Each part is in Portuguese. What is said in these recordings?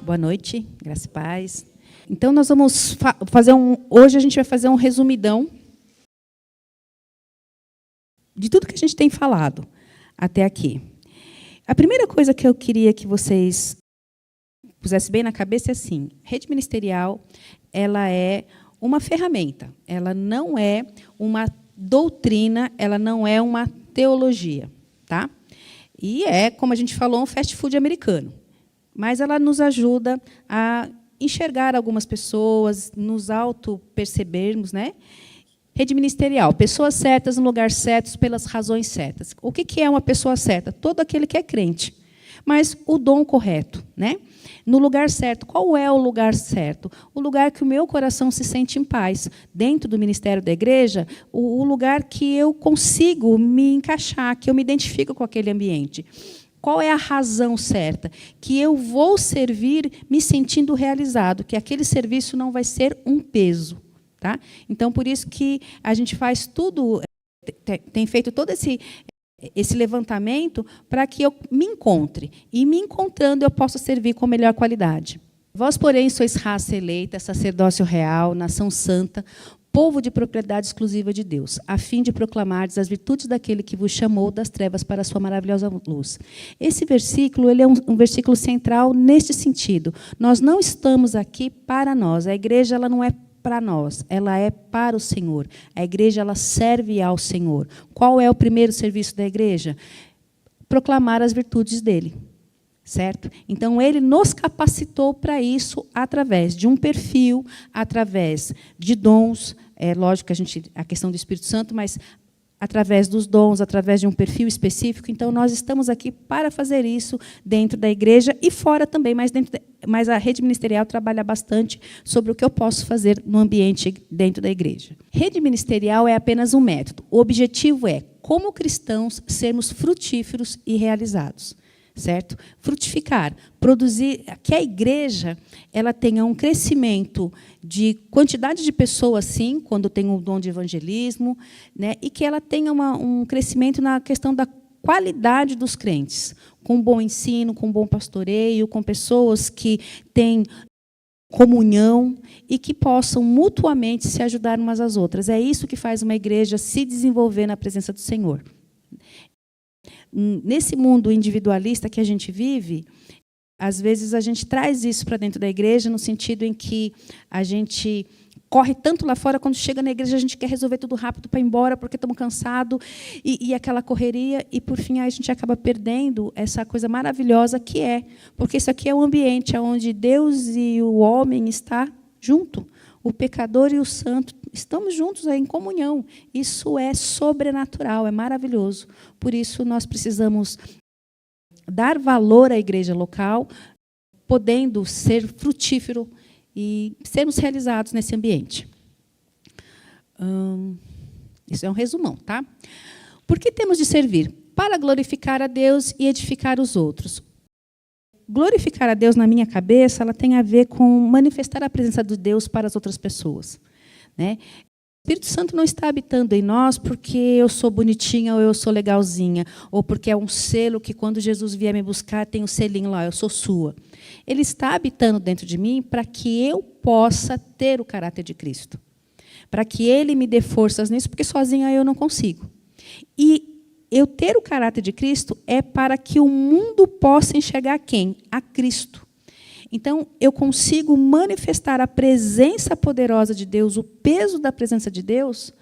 Boa noite, graça e paz. Então, nós vamos fazer hoje a gente vai fazer um resumidão de tudo que a gente tem falado até aqui. A primeira coisa que eu queria que vocês pusessem bem na cabeça é assim: rede ministerial, ela é uma ferramenta, ela não é uma doutrina, ela não é uma teologia, tá? E é, como a gente falou, um fast food americano. Mas ela nos ajuda a enxergar algumas pessoas, nos auto-percebermos, né? Rede ministerial, pessoas certas no lugar certo, pelas razões certas. O que é uma pessoa certa? Todo aquele que é crente. Mas o dom correto, né? No lugar certo. Qual é o lugar certo? O lugar que o meu coração se sente em paz. Dentro do ministério da igreja, o lugar que eu consigo me encaixar, que eu me identifico com aquele ambiente. Qual é a razão certa? Que eu vou servir me sentindo realizado, que aquele serviço não vai ser um peso. Tá? Então, por isso que a gente faz tudo, tem feito todo esse levantamento para que eu me encontre. E, me encontrando, eu possa servir com melhor qualidade. Vós, porém, sois raça eleita, sacerdócio real, nação santa, povo de propriedade exclusiva de Deus, a fim de proclamardes as virtudes daquele que vos chamou das trevas para a sua maravilhosa luz. Esse versículo ele é um versículo central neste sentido. Nós não estamos aqui para nós. A igreja ela não é para nós, ela é para o Senhor. A igreja ela serve ao Senhor. Qual é o primeiro serviço da igreja? Proclamar as virtudes dele. Certo? Então, ele nos capacitou para isso através de um perfil, através de dons. É lógico que a questão do Espírito Santo, mas através dos dons, através de um perfil específico. Então, nós estamos aqui para fazer isso dentro da igreja e fora também, mas a rede ministerial trabalha bastante sobre o que eu posso fazer no ambiente dentro da igreja. Rede ministerial é apenas um método. O objetivo é, como cristãos, sermos frutíferos e realizados. Certo? Frutificar, produzir, que a igreja ela tenha um crescimento de quantidade de pessoas, sim, quando tem um dom de evangelismo, né, e que ela tenha um crescimento na questão da qualidade dos crentes, com bom ensino, com bom pastoreio, com pessoas que têm comunhão e que possam mutuamente se ajudar umas às outras. É isso que faz uma igreja se desenvolver na presença do Senhor. Nesse mundo individualista que a gente vive, às vezes a gente traz isso para dentro da igreja, no sentido em que a gente corre tanto lá fora, quando chega na igreja a gente quer resolver tudo rápido para ir embora, porque estamos cansados, e aquela correria, e, por fim, a gente acaba perdendo essa coisa maravilhosa que é, porque isso aqui é um ambiente onde Deus e o homem estão juntos. O pecador e o santo estamos juntos em comunhão. Isso é sobrenatural, é maravilhoso. Por isso, nós precisamos dar valor à igreja local, podendo ser frutífero e sermos realizados nesse ambiente. Isso é um resumão, tá? Por que temos de servir? Para glorificar a Deus e edificar os outros. Glorificar a Deus, na minha cabeça, ela tem a ver com manifestar a presença de Deus para as outras pessoas. Né? O Espírito Santo não está habitando em nós porque eu sou bonitinha ou eu sou legalzinha, ou porque é um selo que, quando Jesus vier me buscar, tem um selinho lá, eu sou sua. Ele está habitando dentro de mim para que eu possa ter o caráter de Cristo. Para que Ele me dê forças nisso, porque sozinha eu não consigo. E eu ter o caráter de Cristo é para que o mundo possa enxergar quem? A Cristo. Então, eu consigo manifestar a presença poderosa de Deus, o peso da presença de Deus,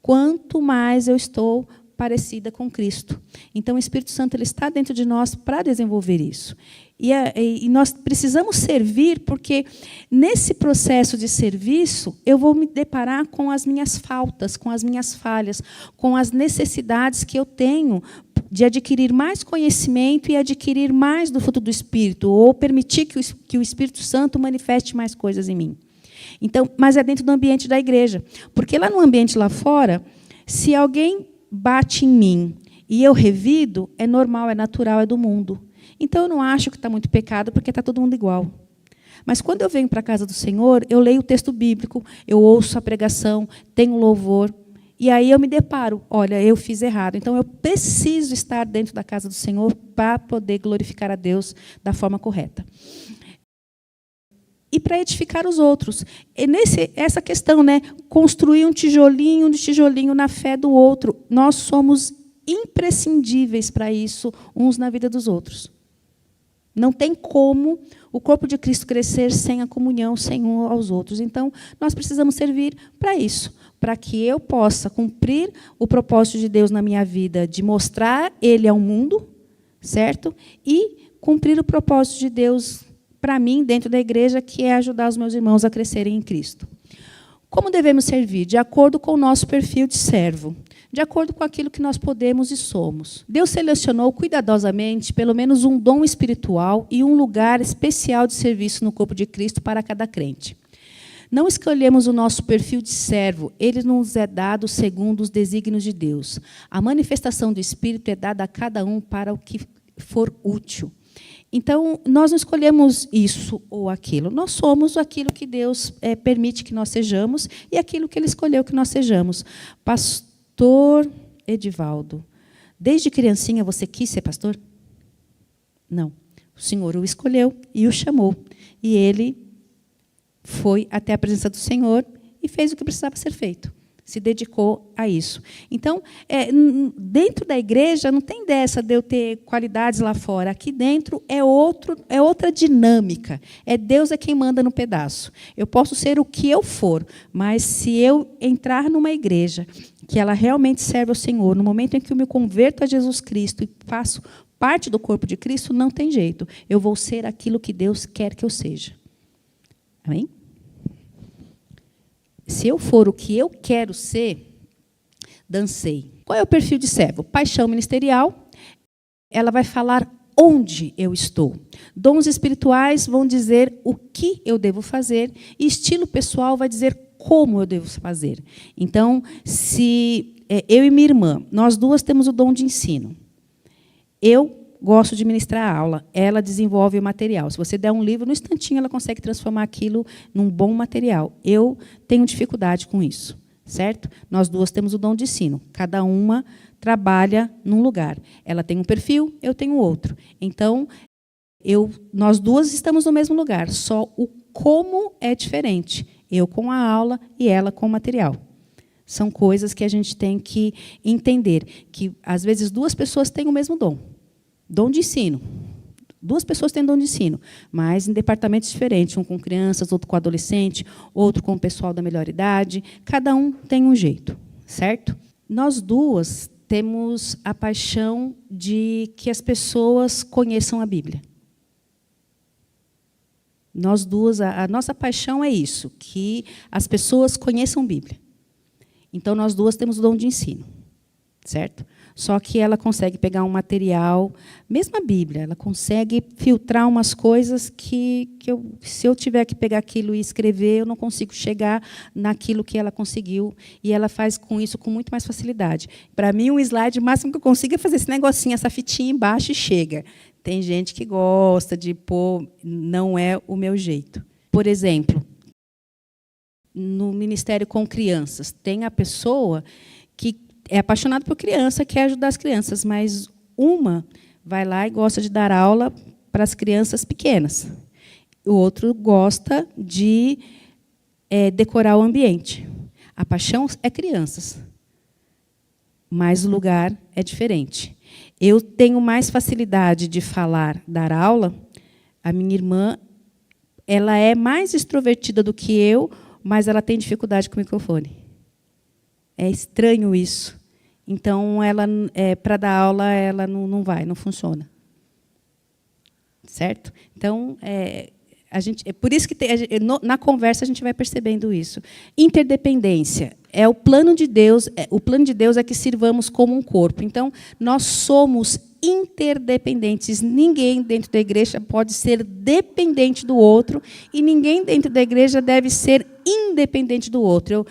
quanto mais eu estou parecida com Cristo. Então, o Espírito Santo ele está dentro de nós para desenvolver isso. E nós precisamos servir, porque nesse processo de serviço, eu vou me deparar com as minhas faltas, com as minhas falhas, com as necessidades que eu tenho de adquirir mais conhecimento e adquirir mais do fruto do Espírito, ou permitir que o Espírito Santo manifeste mais coisas em mim. Então, mas é dentro do ambiente da igreja. Porque lá no ambiente lá fora, se alguém bate em mim e eu revido, é normal, é natural, é do mundo. Então, eu não acho que está muito pecado, porque está todo mundo igual. Mas, quando eu venho para a casa do Senhor, eu leio o texto bíblico, eu ouço a pregação, tenho louvor, e aí eu me deparo, olha, eu fiz errado. Então, eu preciso estar dentro da casa do Senhor para poder glorificar a Deus da forma correta. E para edificar os outros. E essa questão, né? Construir um tijolinho de tijolinho na fé do outro. Nós somos imprescindíveis para isso, uns na vida dos outros. Não tem como o corpo de Cristo crescer sem a comunhão, sem um aos outros. Então, nós precisamos servir para isso, para que eu possa cumprir o propósito de Deus na minha vida, de mostrar Ele ao mundo, certo? E cumprir o propósito de Deus para mim, dentro da igreja, que é ajudar os meus irmãos a crescerem em Cristo. Como devemos servir? De acordo com o nosso perfil de servo, de acordo com aquilo que nós podemos e somos. Deus selecionou cuidadosamente pelo menos um dom espiritual e um lugar especial de serviço no corpo de Cristo para cada crente. Não escolhemos o nosso perfil de servo, ele nos é dado segundo os desígnios de Deus. A manifestação do Espírito é dada a cada um para o que for útil. Então, nós não escolhemos isso ou aquilo. Nós somos aquilo que Deus permite que nós sejamos e aquilo que Ele escolheu que nós sejamos. Pastor Edivaldo, desde criancinha você quis ser pastor? Não. O Senhor o escolheu e o chamou. E ele foi até a presença do Senhor e fez o que precisava ser feito. Se dedicou a isso. Então, dentro da igreja, não tem dessa de eu ter qualidades lá fora. Aqui dentro é outra dinâmica. Deus é quem manda no pedaço. Eu posso ser o que eu for, mas se eu entrar numa igreja que ela realmente serve ao Senhor, no momento em que eu me converto a Jesus Cristo e faço parte do corpo de Cristo, não tem jeito. Eu vou ser aquilo que Deus quer que eu seja. Amém? Se eu for o que eu quero ser, dancei. Qual é o perfil de servo? Paixão ministerial, ela vai falar onde eu estou. Dons espirituais vão dizer o que eu devo fazer, e estilo pessoal vai dizer como eu devo fazer. Então, se eu e minha irmã, nós duas temos o dom de ensino. Eu gosto de ministrar a aula, ela desenvolve o material. Se você der um livro, no instantinho ela consegue transformar aquilo num bom material. Eu tenho dificuldade com isso, certo? Nós duas temos o dom de ensino. Cada uma trabalha num lugar. Ela tem um perfil, eu tenho outro. Então, nós duas estamos no mesmo lugar, só o como é diferente. Eu com a aula e ela com o material. São coisas que a gente tem que entender, que às vezes duas pessoas têm o mesmo dom. Dom de ensino. Duas pessoas têm dom de ensino, mas em departamentos diferentes, um com crianças, outro com adolescente, outro com o pessoal da melhor idade. Cada um tem um jeito, certo? Nós duas temos a paixão de que as pessoas conheçam a Bíblia. Nós duas, a nossa paixão é isso, que as pessoas conheçam a Bíblia. Então, nós duas temos o dom de ensino, certo? Só que ela consegue pegar um material, mesmo a Bíblia, ela consegue filtrar umas coisas que se eu tiver que pegar aquilo e escrever, eu não consigo chegar naquilo que ela conseguiu, e ela faz com isso com muito mais facilidade. Para mim, um slide, o máximo que eu consigo é fazer esse negocinho, essa fitinha embaixo e chega. Tem gente que gosta de pôr, não é o meu jeito. Por exemplo, no Ministério com Crianças, tem a pessoa que é apaixonado por criança, quer ajudar as crianças, mas uma vai lá e gosta de dar aula para as crianças pequenas. O outro gosta de decorar o ambiente. A paixão é crianças, mas o lugar é diferente. Eu tenho mais facilidade de falar, dar aula. A minha irmã, ela é mais extrovertida do que eu, mas ela tem dificuldade com o microfone. É estranho isso. Então, para dar aula, ela não vai, não funciona. Certo? Então, é por isso que na conversa a gente vai percebendo isso. Interdependência. O plano de Deus é que sirvamos como um corpo. Então, nós somos interdependentes. Ninguém dentro da igreja pode ser dependente do outro, e ninguém dentro da igreja deve ser independente do outro.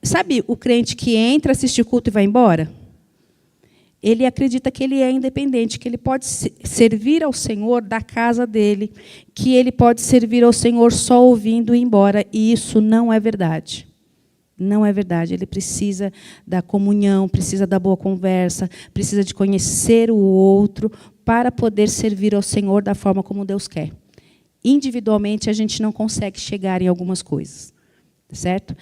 Sabe o crente que entra, assiste o culto e vai embora? Ele acredita que ele é independente, que ele pode servir ao Senhor da casa dele, que ele pode servir ao Senhor só ouvindo e ir embora. E isso não é verdade. Não é verdade. Ele precisa da comunhão, precisa da boa conversa, precisa de conhecer o outro para poder servir ao Senhor da forma como Deus quer. Individualmente, a gente não consegue chegar em algumas coisas. Certo?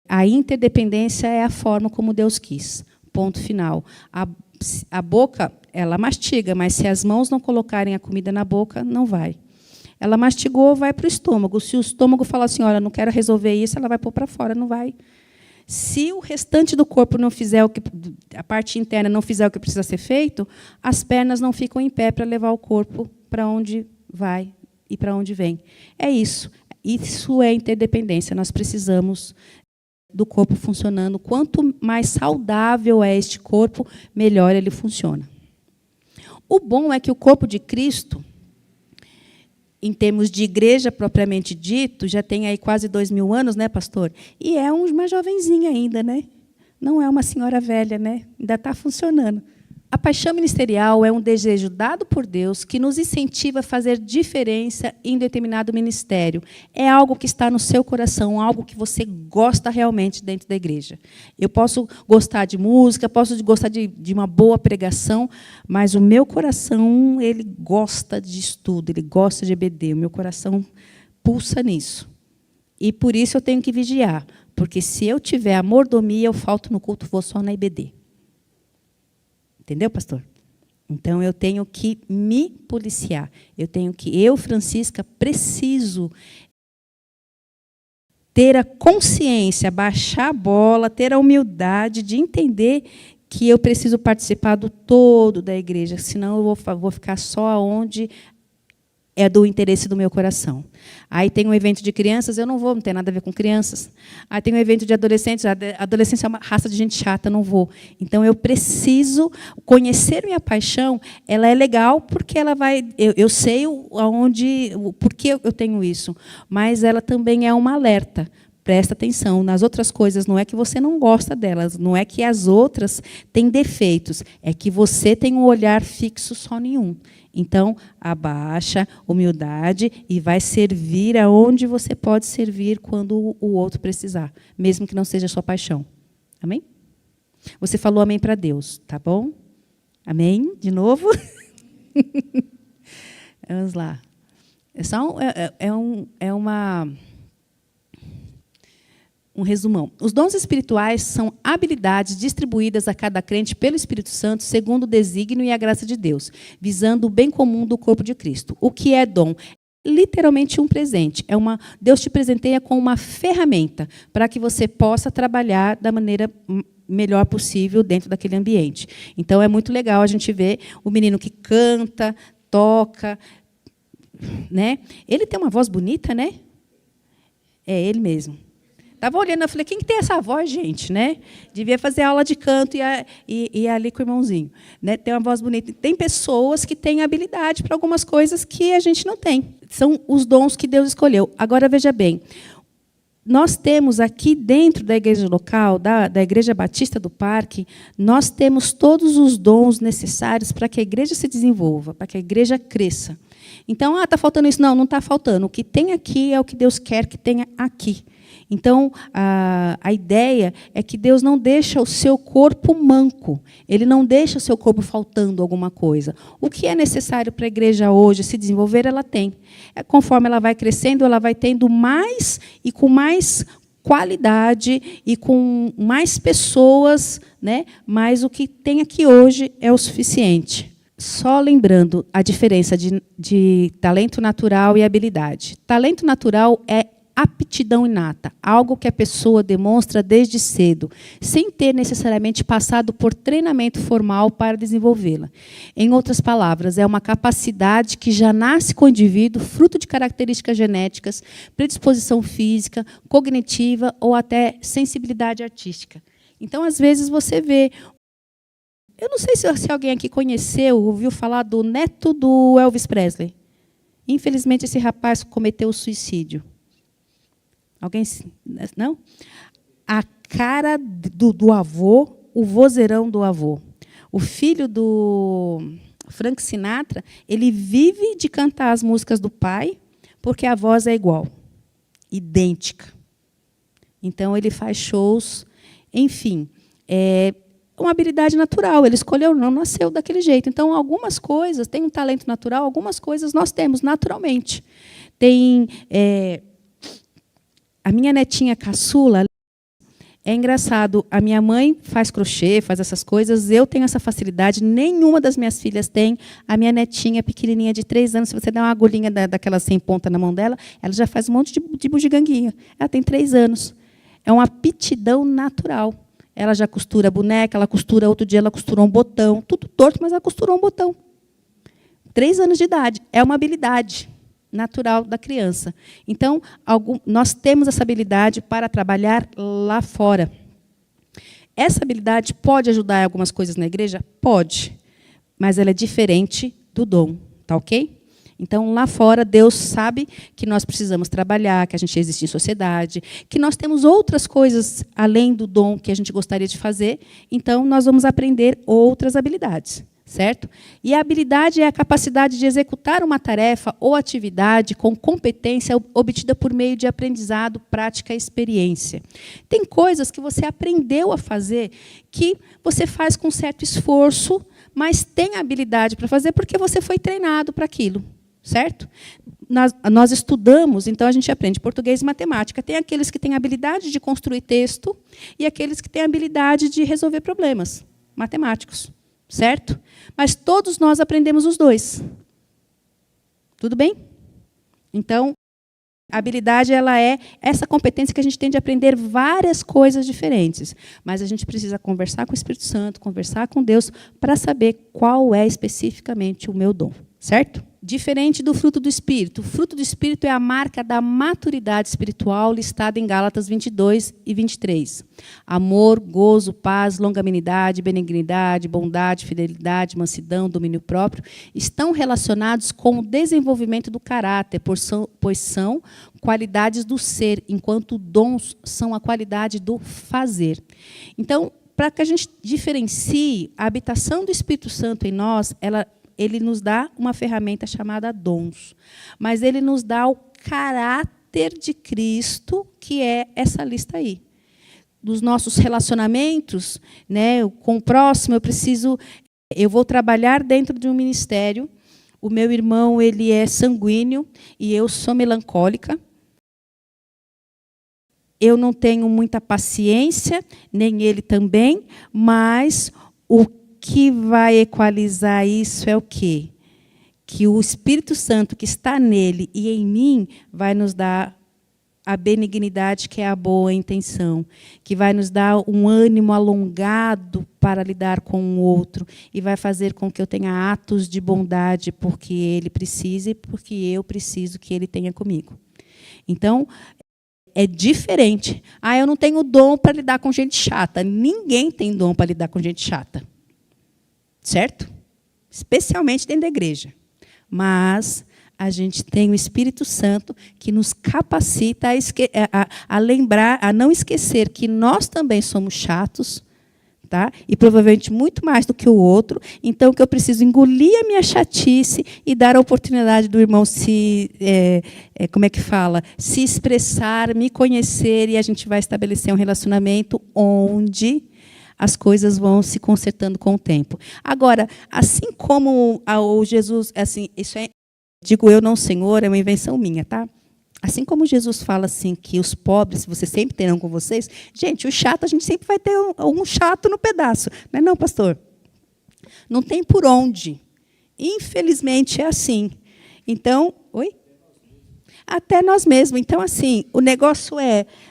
A interdependência é a forma como Deus quis. Ponto final. A boca, ela mastiga, mas se as mãos não colocarem a comida na boca, não vai. Ela mastigou, vai para o estômago. Se o estômago falar assim, olha, não quero resolver isso, ela vai pôr para fora, não vai. Se o restante do corpo não fizer o que, a parte interna não fizer o que precisa ser feito, as pernas não ficam em pé para levar o corpo para onde vai e para onde vem. É isso. Isso é interdependência. Nós precisamos do corpo funcionando. Quanto mais saudável é este corpo, melhor ele funciona. O bom é que o corpo de Cristo, em termos de igreja propriamente dito, já tem aí quase 2000 anos, né, pastor? E é uma jovenzinha ainda, né? Não é uma senhora velha, né? Ainda está funcionando. A paixão ministerial é um desejo dado por Deus que nos incentiva a fazer diferença em determinado ministério. É algo que está no seu coração, algo que você gosta realmente dentro da igreja. Eu posso gostar de música, posso gostar de uma boa pregação, mas o meu coração, ele gosta de estudo, ele gosta de EBD. O meu coração pulsa nisso. E por isso eu tenho que vigiar, porque se eu tiver a mordomia, eu falto no culto, vou só na EBD. Entendeu, pastor? Então, eu tenho que me policiar. Eu, Francisca, preciso ter a consciência, baixar a bola, ter a humildade de entender que eu preciso participar do todo da igreja, senão eu vou ficar só onde é do interesse do meu coração. Aí tem um evento de crianças, eu não tem nada a ver com crianças. Aí tem um evento de adolescentes, a adolescência é uma raça de gente chata, não vou. Então, eu preciso conhecer minha paixão, ela é legal porque ela vai... Eu sei por que eu tenho isso, mas ela também é uma alerta. Presta atenção, nas outras coisas, não é que você não gosta delas, não é que as outras têm defeitos, é que você tem um olhar fixo só em um. Então, abaixa, humildade, e vai servir aonde você pode servir quando o outro precisar, mesmo que não seja sua paixão. Amém? Você falou amém para Deus, tá bom? Amém? De novo? Vamos lá. Um resumão. Os dons espirituais são habilidades distribuídas a cada crente pelo Espírito Santo, segundo o desígnio e a graça de Deus, visando o bem comum do corpo de Cristo. O que é dom? Literalmente um presente. Deus te presenteia com uma ferramenta para que você possa trabalhar da maneira melhor possível dentro daquele ambiente. Então, é muito legal a gente ver o menino que canta, toca, né? Ele tem uma voz bonita, né? É ele mesmo. Estava olhando, eu falei, quem que tem essa voz, gente? Né? Devia fazer aula de canto e ir ali com o irmãozinho. Né? Tem uma voz bonita. Tem pessoas que têm habilidade para algumas coisas que a gente não tem. São os dons que Deus escolheu. Agora, veja bem, nós temos aqui dentro da igreja local, da Igreja Batista do Parque, nós temos todos os dons necessários para que a igreja se desenvolva, para que a igreja cresça. Então, está faltando isso? Não, não está faltando. O que tem aqui é o que Deus quer que tenha aqui. Então, a ideia é que Deus não deixa o seu corpo manco. Ele não deixa o seu corpo faltando alguma coisa. O que é necessário para a igreja hoje se desenvolver, ela tem. Conforme ela vai crescendo, ela vai tendo mais e com mais qualidade e com mais pessoas, né? Mas o que tem aqui hoje é o suficiente. Só lembrando a diferença de talento natural e habilidade. Talento natural é aptidão inata, algo que a pessoa demonstra desde cedo, sem ter necessariamente passado por treinamento formal para desenvolvê-la. Em outras palavras, é uma capacidade que já nasce com o indivíduo, fruto de características genéticas, predisposição física, cognitiva ou até sensibilidade artística. Então, às vezes, você vê... Eu não sei se alguém aqui conheceu, ouviu falar do neto do Elvis Presley. Infelizmente, esse rapaz cometeu suicídio. Alguém? Não? A cara do avô, o vozeirão do avô. O filho do Frank Sinatra, ele vive de cantar as músicas do pai, porque a voz é igual, idêntica. Então, ele faz shows, enfim, é uma habilidade natural. Ele escolheu, não nasceu daquele jeito. Então, algumas coisas, tem um talento natural, algumas coisas nós temos naturalmente. Tem a minha netinha caçula. É engraçado, a minha mãe faz crochê, faz essas coisas, eu tenho essa facilidade, nenhuma das minhas filhas tem. A minha netinha pequenininha de 3 anos, se você der uma agulhinha daquela sem ponta na mão dela, ela já faz um monte de bugiganguinha. Ela tem 3 anos. É uma aptidão natural. Ela já costura boneca, ela costura, outro dia ela costurou um botão, tudo torto, mas ela costurou um botão. 3 anos de idade, é uma habilidade natural da criança. Então, nós temos essa habilidade para trabalhar lá fora. Essa habilidade pode ajudar em algumas coisas na igreja? Pode, mas ela é diferente do dom, tá ok? Então, lá fora, Deus sabe que nós precisamos trabalhar, que a gente existe em sociedade, que nós temos outras coisas além do dom que a gente gostaria de fazer, então nós vamos aprender outras habilidades. Certo? E a habilidade é a capacidade de executar uma tarefa ou atividade com competência obtida por meio de aprendizado, prática e experiência. Tem coisas que você aprendeu a fazer que você faz com certo esforço, mas tem habilidade para fazer porque você foi treinado para aquilo. Certo? Nós estudamos, então a gente aprende português e matemática. Tem aqueles que têm habilidade de construir texto e aqueles que têm habilidade de resolver problemas matemáticos. Certo? Mas todos nós aprendemos os dois. Tudo bem? Então, a habilidade ela é essa competência que a gente tem de aprender várias coisas diferentes. Mas a gente precisa conversar com o Espírito Santo, conversar com Deus, para saber qual é especificamente o meu dom. Certo? Diferente do fruto do Espírito. O fruto do Espírito é a marca da maturidade espiritual listada em Gálatas 22 e 23. Amor, gozo, paz, longanimidade, benignidade, bondade, fidelidade, mansidão, domínio próprio estão relacionados com o desenvolvimento do caráter, pois são qualidades do ser, enquanto dons são a qualidade do fazer. Então, para que a gente diferencie a habitação do Espírito Santo em nós, ele nos dá uma ferramenta chamada dons, mas ele nos dá o caráter de Cristo, que é essa lista aí. Dos nossos relacionamentos, né, com o próximo, eu vou trabalhar dentro de um ministério, o meu irmão ele é sanguíneo e eu sou melancólica. Eu não tenho muita paciência, nem ele também, mas o que vai equalizar isso é o quê? Que o Espírito Santo que está nele e em mim vai nos dar a benignidade, que é a boa intenção, que vai nos dar um ânimo alongado para lidar com o outro e vai fazer com que eu tenha atos de bondade porque ele precisa e porque eu preciso que ele tenha comigo. Então, é diferente. Eu não tenho dom para lidar com gente chata. Ninguém tem dom para lidar com gente chata. Certo? Especialmente dentro da igreja. Mas a gente tem o Espírito Santo que nos capacita a lembrar, a não esquecer que nós também somos chatos, tá? E provavelmente muito mais do que o outro. Então, que eu preciso engolir a minha chatice e dar a oportunidade do irmão se expressar, me conhecer, e a gente vai estabelecer um relacionamento onde as coisas vão se consertando com o tempo. Agora, assim como o Jesus, assim, isso é, digo eu, não Senhor, é uma invenção minha, tá? Assim como Jesus fala assim que os pobres vocês sempre terão com vocês, gente, o chato, a gente sempre vai ter um chato no pedaço. Não é não, pastor? Não tem por onde. Infelizmente é assim. Então, oi? Até nós mesmos. Então, assim, o negócio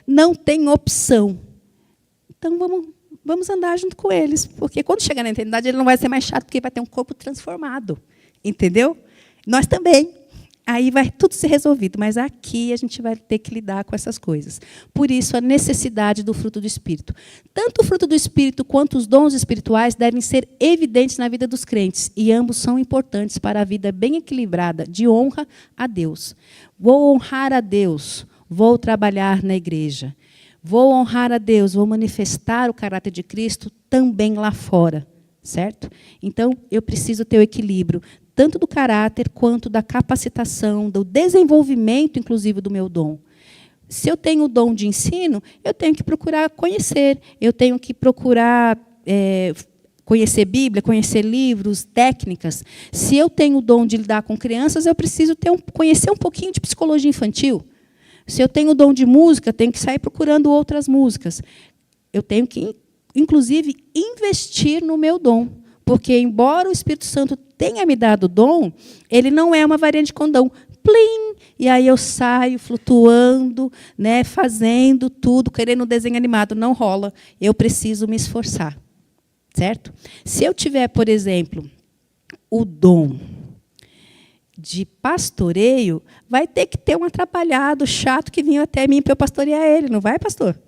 não tem opção. Então, vamos andar junto com eles, porque quando chegar na eternidade ele não vai ser mais chato, porque vai ter um corpo transformado. Entendeu? Nós também. Aí vai tudo ser resolvido, mas aqui a gente vai ter que lidar com essas coisas. Por isso, a necessidade do fruto do Espírito. Tanto o fruto do Espírito quanto os dons espirituais devem ser evidentes na vida dos crentes, e ambos são importantes para a vida bem equilibrada, de honra a Deus. Vou honrar a Deus, vou trabalhar na igreja. Vou honrar a Deus, vou manifestar o caráter de Cristo também lá fora. certo? Então, eu preciso ter o equilíbrio, tanto do caráter, quanto da capacitação, do desenvolvimento, inclusive, do meu dom. Se eu tenho o dom de ensino, eu tenho que procurar conhecer, eu tenho que procurar conhecer Bíblia, conhecer livros, técnicas. Se eu tenho o dom de lidar com crianças, eu preciso conhecer um pouquinho de psicologia infantil. Se eu tenho o dom de música, eu tenho que sair procurando outras músicas. Eu tenho que, inclusive, investir no meu dom. Porque, embora o Espírito Santo tenha me dado o dom, ele não é uma varinha de condão. Plim! E aí eu saio flutuando, né, fazendo tudo, querendo um desenho animado. Não rola. Eu preciso me esforçar. Certo? Se eu tiver, por exemplo, o dom de pastoreio, vai ter que ter um atrapalhado chato que vinha até mim para eu pastorear ele. Não vai, pastor?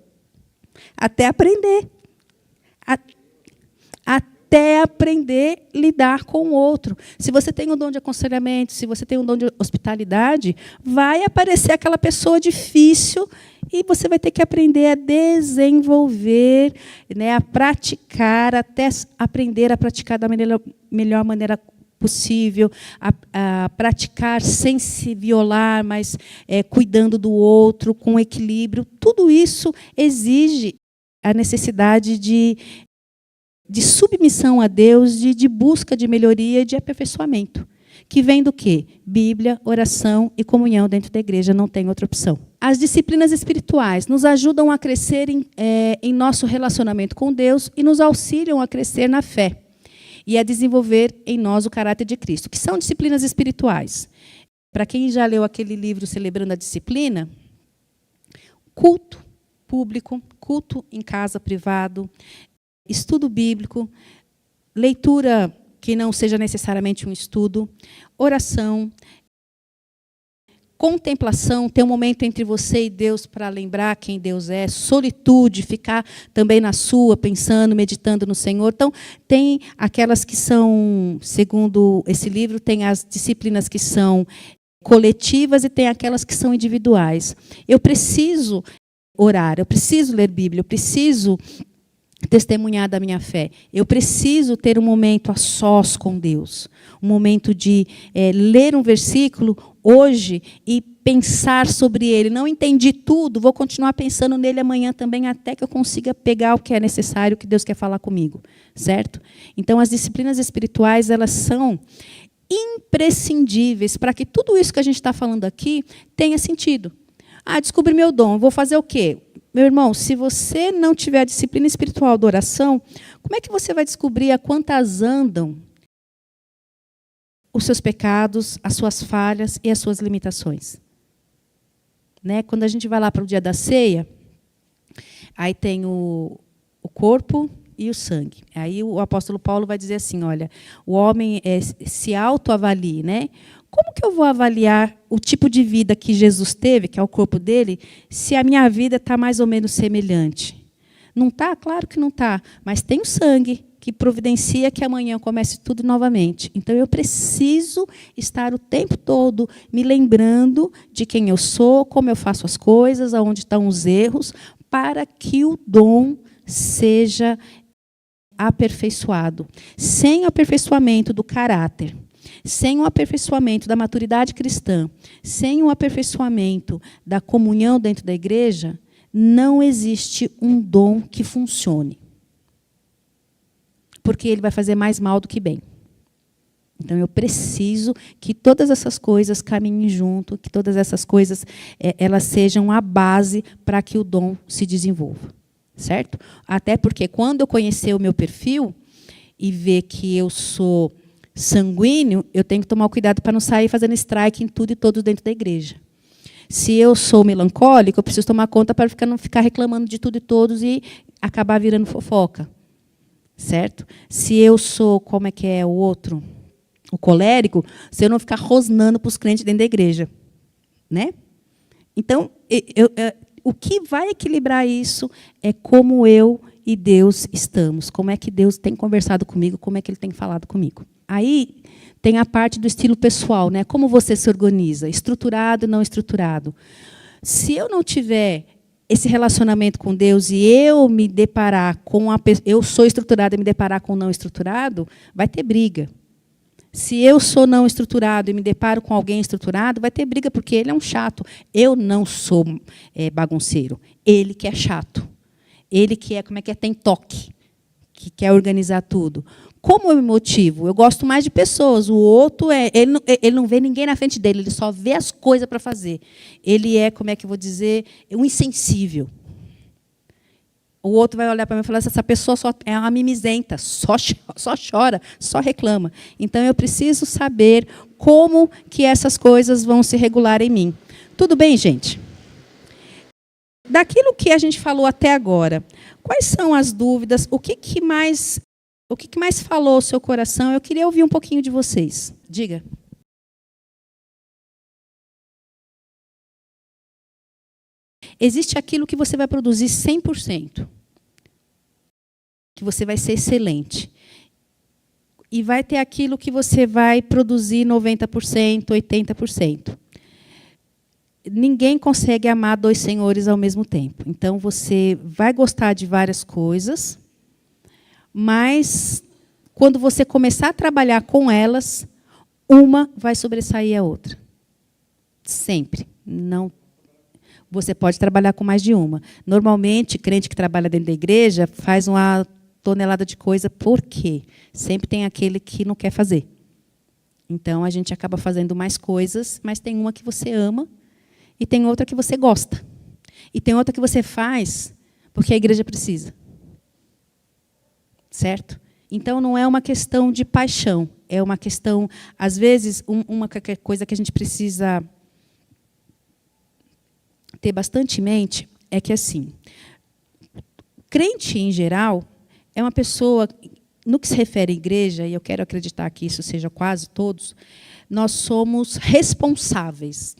Até aprender. Até aprender a lidar com o outro. Se você tem um dom de aconselhamento, se você tem um dom de hospitalidade, vai aparecer aquela pessoa difícil e você vai ter que aprender a desenvolver, né, a praticar, até aprender a praticar da melhor maneira possível, a praticar sem se violar, mas cuidando do outro, com equilíbrio. Tudo isso exige a necessidade de submissão a Deus, de busca de melhoria e de aperfeiçoamento. Que vem do quê? Bíblia, oração e comunhão dentro da igreja, não tem outra opção. As disciplinas espirituais nos ajudam a crescer em nosso relacionamento com Deus e nos auxiliam a crescer na fé e a desenvolver em nós o caráter de Cristo. Que são disciplinas espirituais? Para quem já leu aquele livro Celebrando a Disciplina, culto público, culto em casa, privado, estudo bíblico, leitura que não seja necessariamente um estudo, oração, contemplação, ter um momento entre você e Deus para lembrar quem Deus é, solitude, ficar também na sua, pensando, meditando no Senhor. Então, tem aquelas que são, segundo esse livro, tem as disciplinas que são coletivas e tem aquelas que são individuais. Eu preciso orar, eu preciso ler Bíblia, eu preciso testemunhar da minha fé. Eu preciso ter um momento a sós com Deus. Um momento de ler um versículo hoje e pensar sobre ele. Não entendi tudo, vou continuar pensando nele amanhã também, até que eu consiga pegar o que é necessário, o que Deus quer falar comigo. Certo? Então, as disciplinas espirituais, elas são imprescindíveis para que tudo isso que a gente está falando aqui tenha sentido. Descobri meu dom, vou fazer o quê? Meu irmão, se você não tiver a disciplina espiritual da oração, como é que você vai descobrir a quantas andam os seus pecados, as suas falhas e as suas limitações? Né? Quando a gente vai lá para o dia da ceia, aí tem o corpo e o sangue. Aí o apóstolo Paulo vai dizer assim, olha, o homem se autoavalie, né? Como que eu vou avaliar o tipo de vida que Jesus teve, que é o corpo dele, se a minha vida está mais ou menos semelhante? Não está? Claro que não está. Mas tem o sangue que providencia que amanhã comece tudo novamente. Então, eu preciso estar o tempo todo me lembrando de quem eu sou, como eu faço as coisas, aonde estão os erros, para que o dom seja aperfeiçoado. Sem o aperfeiçoamento do caráter, sem o aperfeiçoamento da maturidade cristã, sem o aperfeiçoamento da comunhão dentro da igreja, não existe um dom que funcione. Porque ele vai fazer mais mal do que bem. Então, eu preciso que todas essas coisas caminhem junto, que todas essas coisas elas sejam a base para que o dom se desenvolva. Certo? Até porque, quando eu conhecer o meu perfil e ver que eu sou sanguíneo, eu tenho que tomar cuidado para não sair fazendo strike em tudo e todos dentro da igreja. Se eu sou melancólico, eu preciso tomar conta para não ficar reclamando de tudo e todos e acabar virando fofoca. Certo? Se eu sou, como é que é o outro? O colérico, se eu não ficar rosnando para os crentes dentro da igreja. Né? Então, o que vai equilibrar isso é como eu e Deus estamos. Como é que Deus tem conversado comigo, como é que Ele tem falado comigo. Aí tem a parte do estilo pessoal, né? Como você se organiza, estruturado e não estruturado. Se eu não tiver esse relacionamento com Deus e eu me deparar com eu sou estruturado e me deparar com o não estruturado, vai ter briga. Se eu sou não estruturado e me deparo com alguém estruturado, vai ter briga, porque ele é um chato. Eu não sou bagunceiro. Ele que é chato. Ele que é, tem toque, que quer organizar tudo. Como eu me motivo? Eu gosto mais de pessoas. O outro, ele não vê ninguém na frente dele, ele só vê as coisas para fazer. Ele é, um insensível. O outro vai olhar para mim e falar, essa pessoa só é uma mimizenta, só chora, só reclama. Então, eu preciso saber como que essas coisas vão se regular em mim. Tudo bem, gente? Daquilo que a gente falou até agora, quais são as dúvidas? O que mais falou o seu coração? Eu queria ouvir um pouquinho de vocês. Diga. Existe aquilo que você vai produzir 100%. Que você vai ser excelente. E vai ter aquilo que você vai produzir 90%, 80%. Ninguém consegue amar dois senhores ao mesmo tempo. Então, você vai gostar de várias coisas, mas, quando você começar a trabalhar com elas, uma vai sobressair a outra. Sempre. Não. Você pode trabalhar com mais de uma. Normalmente, crente que trabalha dentro da igreja faz uma tonelada de coisa. Por quê? Sempre tem aquele que não quer fazer. Então, a gente acaba fazendo mais coisas, mas tem uma que você ama e tem outra que você gosta. E tem outra que você faz porque a igreja precisa. Certo? Então, não é uma questão de paixão. É uma questão, às vezes, uma coisa que a gente precisa ter bastante em mente é que, assim, crente, em geral, é uma pessoa, no que se refere à igreja, e eu quero acreditar que isso seja quase todos, nós somos responsáveis.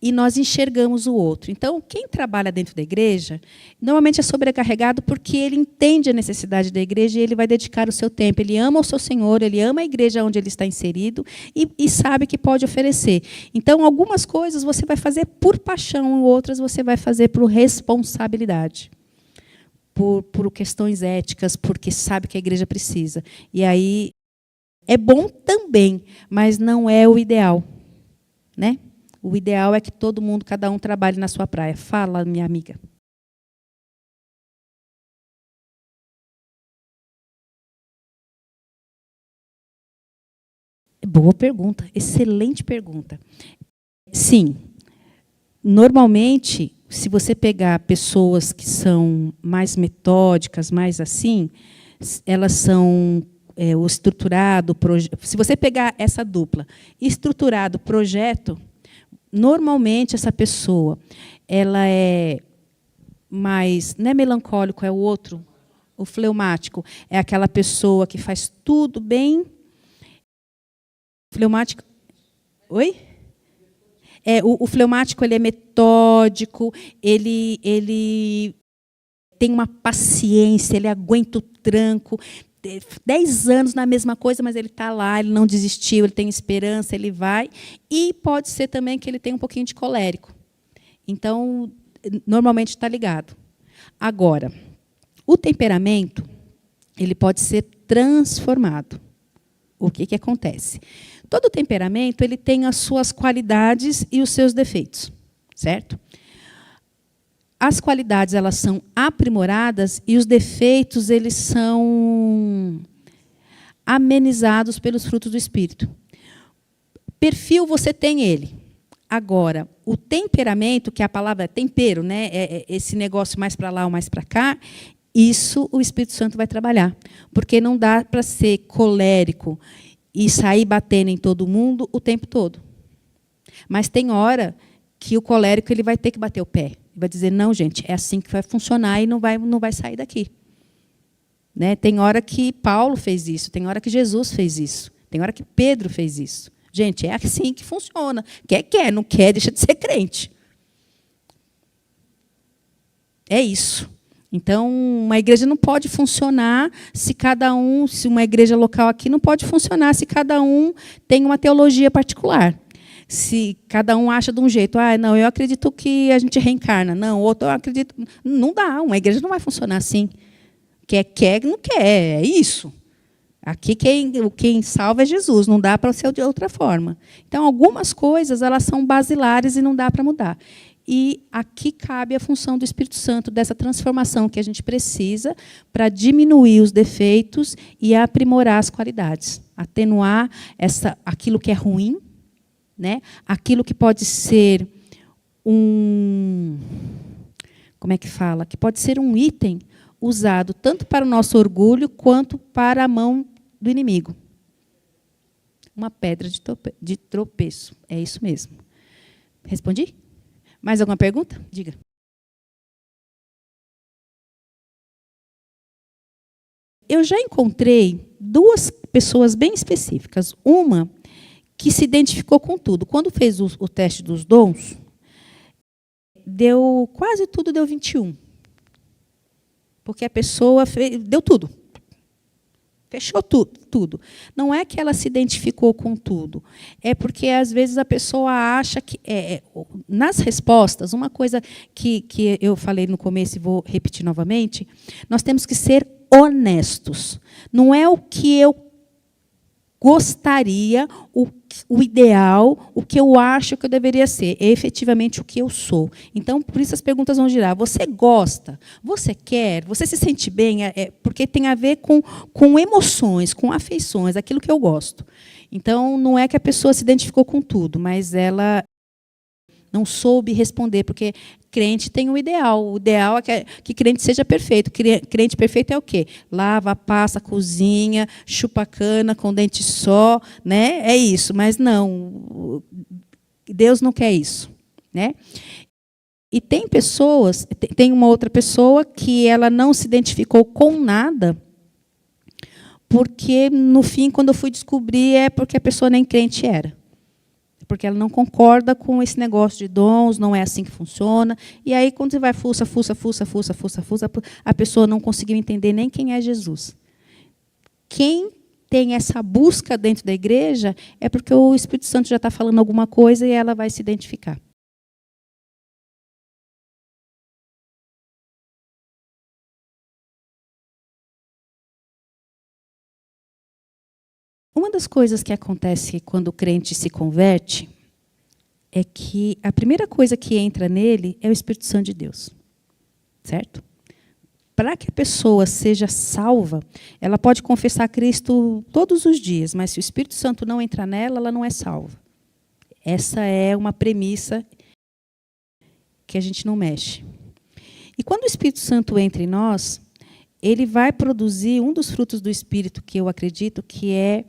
E nós enxergamos o outro. Então, quem trabalha dentro da igreja, normalmente é sobrecarregado porque ele entende a necessidade da igreja e ele vai dedicar o seu tempo. Ele ama o seu Senhor, ele ama a igreja onde ele está inserido e sabe que pode oferecer. Então, algumas coisas você vai fazer por paixão, outras você vai fazer por responsabilidade. Por questões éticas, porque sabe que a igreja precisa. E aí, é bom também, mas não é o ideal. Né? O ideal é que todo mundo, cada um, trabalhe na sua praia. Fala, minha amiga. Boa pergunta, excelente pergunta. Sim, normalmente, se você pegar pessoas que são mais metódicas, mais assim, elas são o estruturado, se você pegar essa dupla, estruturado, projeto, normalmente, essa pessoa, ela é mais, não é melancólico, é o outro, o fleumático. É aquela pessoa que faz tudo bem. Fleumático. Oi? O fleumático, ele é metódico, ele tem uma paciência, ele aguenta o tranco. 10 anos na mesma coisa, mas ele está lá, ele não desistiu, ele tem esperança, ele vai. E pode ser também que ele tenha um pouquinho de colérico. Então, normalmente está ligado. Agora, o temperamento, ele pode ser transformado. O que acontece? Todo temperamento ele tem as suas qualidades e os seus defeitos, certo? As qualidades elas são aprimoradas e os defeitos eles são amenizados pelos frutos do Espírito. Perfil você tem ele. Agora, o temperamento, que a palavra é tempero, né? É esse negócio mais para lá ou mais para cá, isso o Espírito Santo vai trabalhar. Porque não dá para ser colérico e sair batendo em todo mundo o tempo todo. Mas tem hora que o colérico ele vai ter que bater o pé. Vai dizer, não, gente, é assim que vai funcionar e não vai sair daqui. Né? Tem hora que Paulo fez isso, tem hora que Jesus fez isso, tem hora que Pedro fez isso. Gente, é assim que funciona. Quer, não quer, deixa de ser crente. É isso. Então, uma igreja não pode funcionar se uma igreja local aqui não pode funcionar se cada um tem uma teologia particular. Se cada um acha de um jeito, não, eu acredito que a gente reencarna, não, outro eu acredito, não dá, uma igreja não vai funcionar assim. Quer, não quer, é isso. Aqui quem salva é Jesus, não dá para ser de outra forma. Então, algumas coisas elas são basilares e não dá para mudar. E aqui cabe a função do Espírito Santo, dessa transformação que a gente precisa para diminuir os defeitos e aprimorar as qualidades. Atenuar aquilo que é ruim, né? Aquilo que pode ser como é que fala? Que pode ser um item usado tanto para o nosso orgulho quanto para a mão do inimigo. Uma pedra de tropeço. É isso mesmo. Respondi? Mais alguma pergunta? Diga. Eu já encontrei 2 pessoas bem específicas. Uma que se identificou com tudo. Quando fez o teste dos dons, quase tudo deu 21. Porque a pessoa deu tudo. Fechou tudo. Não é que ela se identificou com tudo. É porque, às vezes, a pessoa acha que... nas respostas, uma coisa que eu falei no começo e vou repetir novamente, nós temos que ser honestos. Não é o que eu gostaria, o ideal, o que eu acho que eu deveria ser, é efetivamente o que eu sou. Então, por isso as perguntas vão girar. Você gosta? Você quer? Você se sente bem? Porque tem a ver com emoções, com afeições, aquilo que eu gosto. Então, não é que a pessoa se identificou com tudo, mas ela não soube responder, porque crente tem um ideal. O ideal é que crente seja perfeito. Crente perfeito é o quê? Lava, passa, cozinha, chupa cana com dente só, né? É isso, mas não. Deus não quer isso, né? E tem pessoas, tem uma outra pessoa que ela não se identificou com nada, porque, no fim, quando eu fui descobrir, é porque a pessoa nem crente era. Porque ela não concorda com esse negócio de dons, não é assim que funciona. E aí, quando você vai fuça, a pessoa não conseguiu entender nem quem é Jesus. Quem tem essa busca dentro da igreja é porque o Espírito Santo já está falando alguma coisa e ela vai se identificar. Uma das coisas que acontece quando o crente se converte é que a primeira coisa que entra nele é o Espírito Santo de Deus. Certo? Para que a pessoa seja salva, ela pode confessar Cristo todos os dias, mas se o Espírito Santo não entrar nela, ela não é salva. Essa é uma premissa que a gente não mexe. E quando o Espírito Santo entra em nós, ele vai produzir um dos frutos do Espírito, que eu acredito que é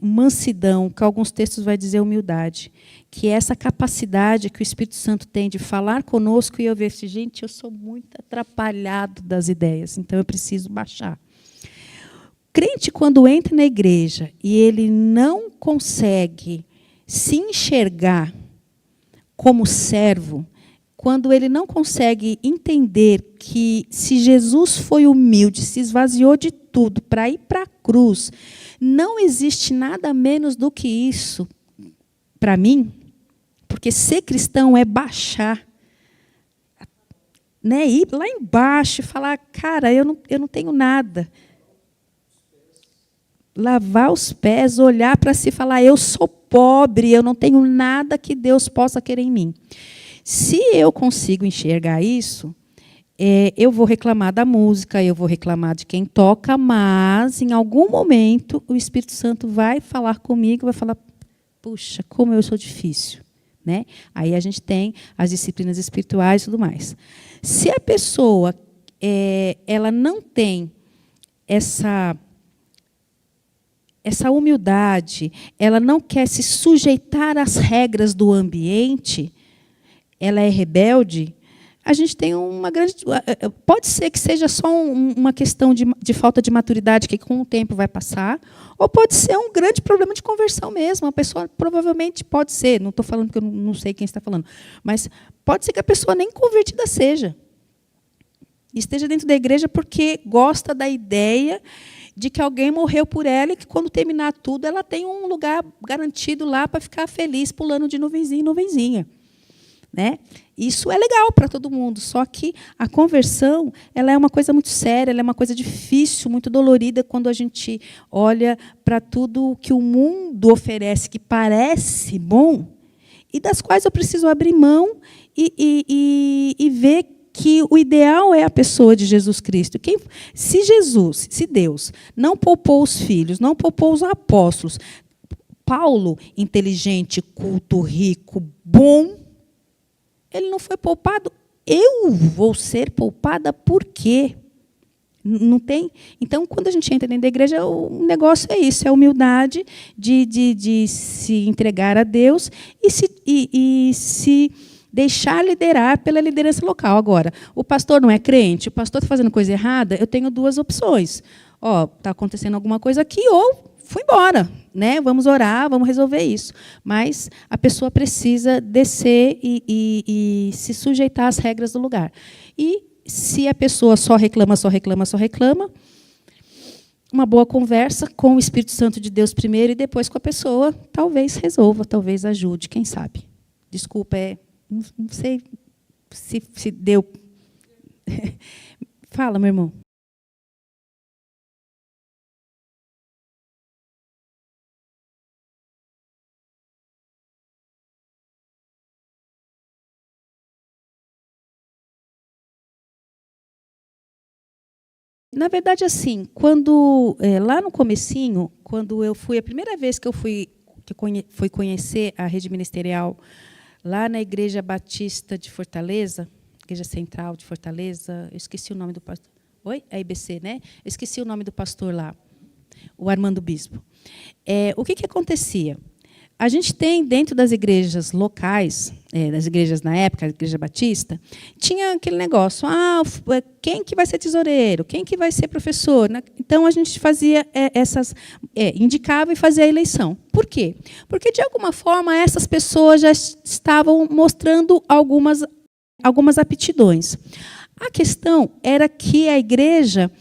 mansidão, que alguns textos vai dizer humildade, que é essa capacidade que o Espírito Santo tem de falar conosco e eu ver assim, gente, eu sou muito atrapalhado das ideias, então eu preciso baixar. O crente, quando entra na igreja e ele não consegue se enxergar como servo, quando ele não consegue entender que se Jesus foi humilde, se esvaziou de tudo para ir para a cruz, não existe nada menos do que isso para mim, porque ser cristão é baixar, né? Ir lá embaixo e falar, cara, eu não tenho nada. Lavar os pés, olhar para si e falar, eu sou pobre, eu não tenho nada que Deus possa querer em mim. Se eu consigo enxergar isso, eu vou reclamar da música, eu vou reclamar de quem toca, mas, em algum momento, o Espírito Santo vai falar comigo, vai falar, puxa, como eu sou difícil. Né? Aí a gente tem as disciplinas espirituais e tudo mais. Se a pessoa ela não tem essa humildade, ela não quer se sujeitar às regras do ambiente, ela é rebelde, a gente tem uma grande... Pode ser que seja só uma questão de falta de maturidade que com o tempo vai passar, ou pode ser um grande problema de conversão mesmo. A pessoa provavelmente pode ser, não estou falando que eu não sei quem está falando, mas pode ser que a pessoa nem convertida seja. Esteja dentro da igreja porque gosta da ideia de que alguém morreu por ela e que, quando terminar tudo, ela tem um lugar garantido lá para ficar feliz, pulando de nuvenzinha em nuvenzinha. Né? Isso é legal para todo mundo, só que a conversão ela é uma coisa muito séria, ela é uma coisa difícil, muito dolorida, quando a gente olha para tudo que o mundo oferece, que parece bom, e das quais eu preciso abrir mão e ver que o ideal é a pessoa de Jesus Cristo. Se Deus não poupou os filhos, não poupou os apóstolos, Paulo, inteligente, culto, rico, bom, ele não foi poupado. Eu vou ser poupada por quê? Não tem? Então, quando a gente entra dentro da igreja, o negócio é isso, é a humildade de se entregar a Deus e se deixar liderar pela liderança local. Agora, o pastor não é crente, o pastor está fazendo coisa errada, eu tenho duas opções. Está acontecendo alguma coisa aqui, ou fui embora. Né? Vamos orar, vamos resolver isso. Mas a pessoa precisa descer e se sujeitar às regras do lugar. E se a pessoa só reclama, uma boa conversa com o Espírito Santo de Deus primeiro e depois com a pessoa, talvez resolva, talvez ajude, quem sabe. Desculpa, não sei se deu. Fala, meu irmão. Na verdade, assim, lá no comecinho, quando eu fui, a primeira vez que eu fui conhecer a rede ministerial lá na Igreja Batista de Fortaleza, Igreja Central de Fortaleza, eu esqueci o nome do pastor. Oi? A IBC, né? Eu esqueci o nome do pastor lá, o Armando Bispo. O que acontecia? A gente tem, dentro das igrejas locais, das igrejas na época, a Igreja Batista, tinha aquele negócio, quem que vai ser tesoureiro, quem que vai ser professor? Então, a gente fazia indicava e fazia a eleição. Por quê? Porque, de alguma forma, essas pessoas já estavam mostrando algumas aptidões. A questão era que a igreja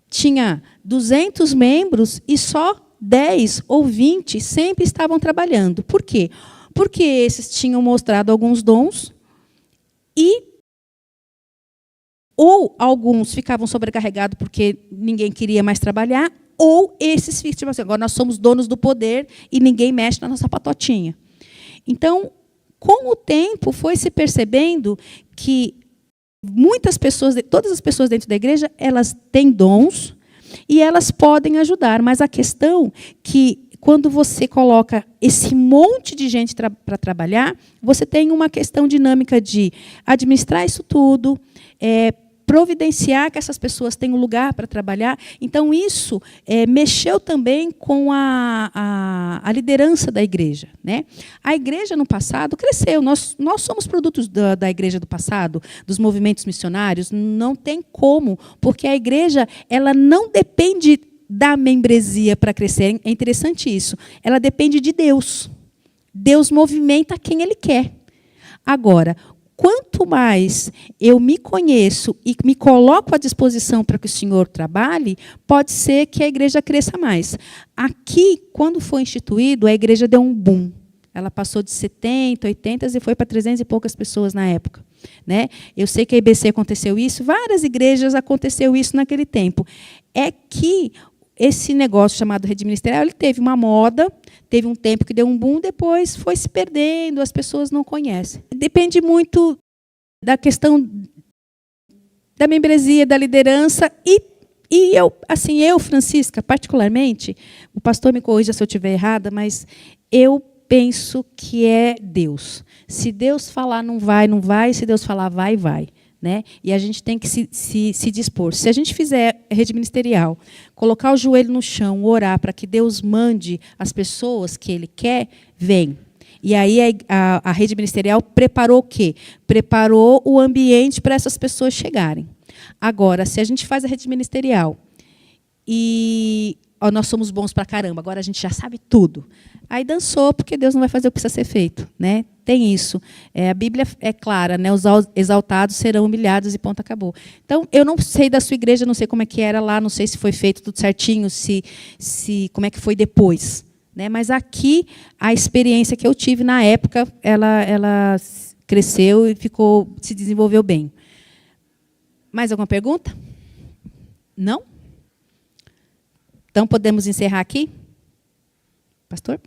tinha 200 membros e só 10 ou 20 sempre estavam trabalhando. Por quê? Porque esses tinham mostrado alguns dons ou alguns ficavam sobrecarregados porque ninguém queria mais trabalhar, ou esses tipo assim, agora nós somos donos do poder e ninguém mexe na nossa patotinha. Então, com o tempo, foi se percebendo que muitas pessoas, todas as pessoas dentro da igreja, elas têm dons, e elas podem ajudar, mas a questão é que, quando você coloca esse monte de gente para trabalhar, você tem uma questão dinâmica de administrar isso tudo, providenciar que essas pessoas tenham lugar para trabalhar. Então, isso mexeu também com a liderança da igreja. Né? A igreja, no passado, cresceu. Nós somos produtos da igreja do passado, dos movimentos missionários. Não tem como, porque a igreja ela não depende da membresia para crescer. É interessante isso. Ela depende de Deus. Deus movimenta quem Ele quer. Agora, quanto mais eu me conheço e me coloco à disposição para que o Senhor trabalhe, pode ser que a igreja cresça mais. Aqui, quando foi instituído, a igreja deu um boom. Ela passou de 70, 80 e foi para 300 e poucas pessoas na época. Né? Eu sei que a IBC aconteceu isso, várias igrejas aconteceu isso naquele tempo. É que esse negócio chamado rede ministerial, ele teve uma moda, teve um tempo que deu um boom, depois foi se perdendo, as pessoas não conhecem. Depende muito da questão da membresia, da liderança, e eu, Francisca, particularmente, o pastor me corrija se eu estiver errada, mas eu penso que é Deus. Se Deus falar não vai, não vai, se Deus falar vai, vai. Né? E a gente tem que se dispor. Se a gente fizer rede ministerial, colocar o joelho no chão, orar para que Deus mande as pessoas que Ele quer, vem. E aí a rede ministerial preparou o quê? Preparou o ambiente para essas pessoas chegarem. Agora, se a gente faz a rede ministerial e ó, nós somos bons para caramba, agora a gente já sabe tudo. Aí dançou, porque Deus não vai fazer o que precisa ser feito, né? Tem isso. A Bíblia é clara, né? Os exaltados serão humilhados e ponto, acabou. Então, eu não sei da sua igreja, não sei como é que era lá, não sei se foi feito tudo certinho, como é que foi depois, né? Mas aqui, a experiência que eu tive na época, ela cresceu e se desenvolveu bem. Mais alguma pergunta? Não? Então, podemos encerrar aqui? Pastor?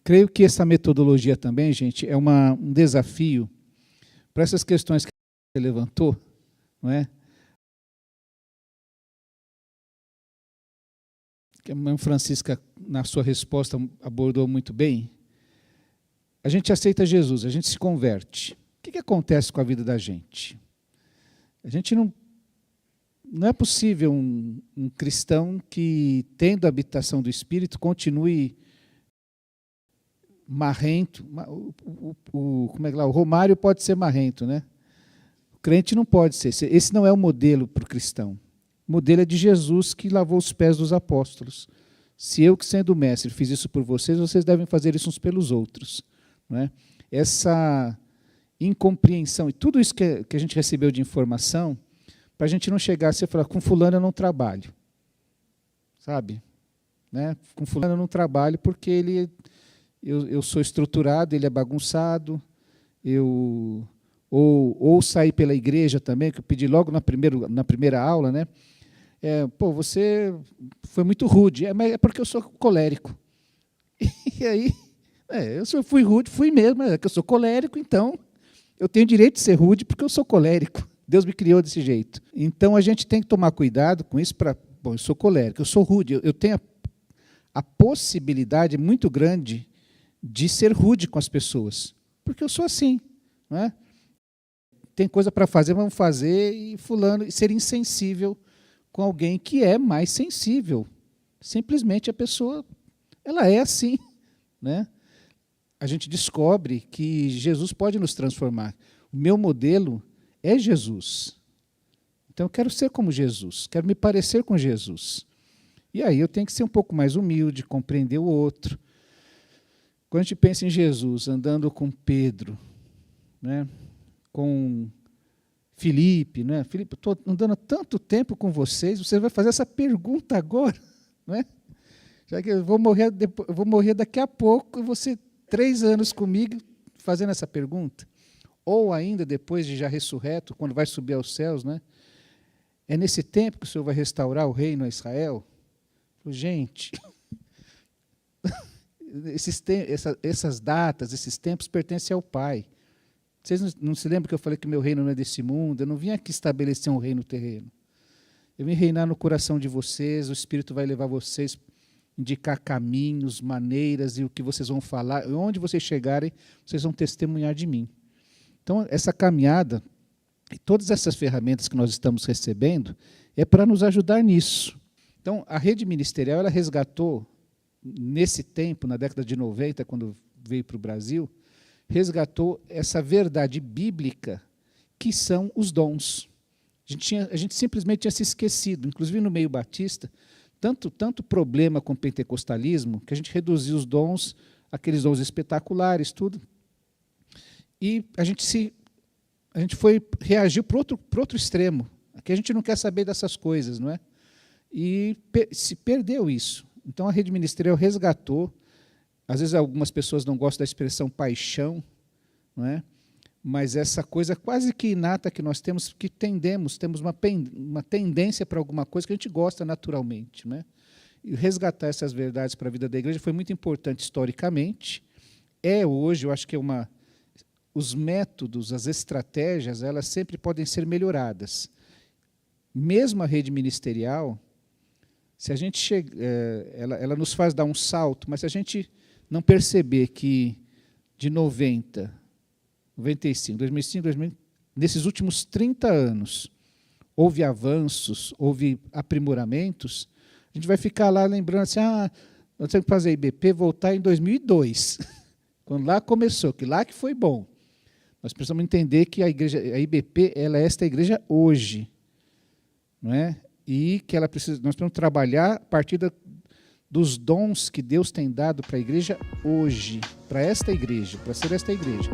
Creio que essa metodologia também, gente, é um desafio para essas questões que você levantou, não é? Que a irmã Francisca, na sua resposta, abordou muito bem. A gente aceita Jesus, a gente se converte. O que acontece com a vida da gente? A gente não é possível um cristão que, tendo a habitação do Espírito, continue marrento. Como é que é? O Romário pode ser marrento, né? O crente não pode ser. Esse não é o modelo para o cristão. O modelo é de Jesus, que lavou os pés dos apóstolos. Se eu, que sendo mestre, fiz isso por vocês, vocês devem fazer isso uns pelos outros. Não é? Essa incompreensão e tudo isso que a gente recebeu de informação, para a gente não chegar assim e falar, com fulano eu não trabalho. Sabe? Né? Com fulano eu não trabalho porque eu sou estruturado, ele é bagunçado, ou sair pela igreja também, que eu pedi logo na primeira aula, né? Você foi muito rude, mas é porque eu sou colérico. E aí, fui rude, fui mesmo, é que eu sou colérico, então eu tenho direito de ser rude porque eu sou colérico. Deus me criou desse jeito. Então a gente tem que tomar cuidado com isso. Eu sou colérico, eu sou rude, eu tenho a possibilidade muito grande de ser rude com as pessoas, porque eu sou assim, não é? Tem coisa para fazer, vamos fazer, e ser insensível com alguém que é mais sensível. Simplesmente a pessoa, ela é assim, né? A gente descobre que Jesus pode nos transformar. O meu modelo é Jesus. Então eu quero ser como Jesus, quero me parecer com Jesus. E aí eu tenho que ser um pouco mais humilde, compreender o outro. Quando a gente pensa em Jesus andando com Pedro, né, com Filipe, né? Filipe, estou andando há tanto tempo com vocês, você vai fazer essa pergunta agora, né? Já que eu vou morrer daqui a pouco, e você 3 anos comigo fazendo essa pergunta. Ou ainda depois de já ressurreto, quando vai subir aos céus, né? É nesse tempo que o Senhor vai restaurar o reino a Israel? Gente, essas datas, esses tempos pertencem ao Pai. Vocês não se lembram que eu falei que meu reino não é desse mundo? Eu não vim aqui estabelecer um reino terreno. Eu vim reinar no coração de vocês, o Espírito vai levar vocês, indicar caminhos, maneiras e o que vocês vão falar. Onde vocês chegarem, vocês vão testemunhar de mim. Então, essa caminhada, e todas essas ferramentas que nós estamos recebendo, é para nos ajudar nisso. Então, a rede ministerial, ela resgatou, nesse tempo, na década de 90, quando veio para o Brasil, resgatou essa verdade bíblica que são os dons. A gente simplesmente tinha se esquecido, inclusive no meio batista, tanto problema com o pentecostalismo, que a gente reduziu os dons, aqueles dons espetaculares, tudo, e a gente reagiu para outro extremo. Aqui a gente não quer saber dessas coisas, não é? E se perdeu isso. Então a rede ministerial resgatou. Às vezes algumas pessoas não gostam da expressão paixão, não é? Mas essa coisa quase que inata que nós temos, que temos uma tendência para alguma coisa que a gente gosta naturalmente, não é? E resgatar essas verdades para a vida da igreja foi muito importante historicamente. Hoje, eu acho que os métodos, as estratégias, elas sempre podem ser melhoradas. Mesmo a rede ministerial, se a gente ela nos faz dar um salto, mas se a gente não perceber que de 90, 95, 2005, nesses últimos 30 anos, houve avanços, houve aprimoramentos, a gente vai ficar lá lembrando assim, nós temos que fazer a IBP voltar em 2002, quando lá começou, que lá que foi bom. Nós precisamos entender que a IBP ela é esta igreja hoje, não é? E que nós precisamos trabalhar a partir dos dons que Deus tem dado para a igreja hoje, para esta igreja, para ser esta igreja.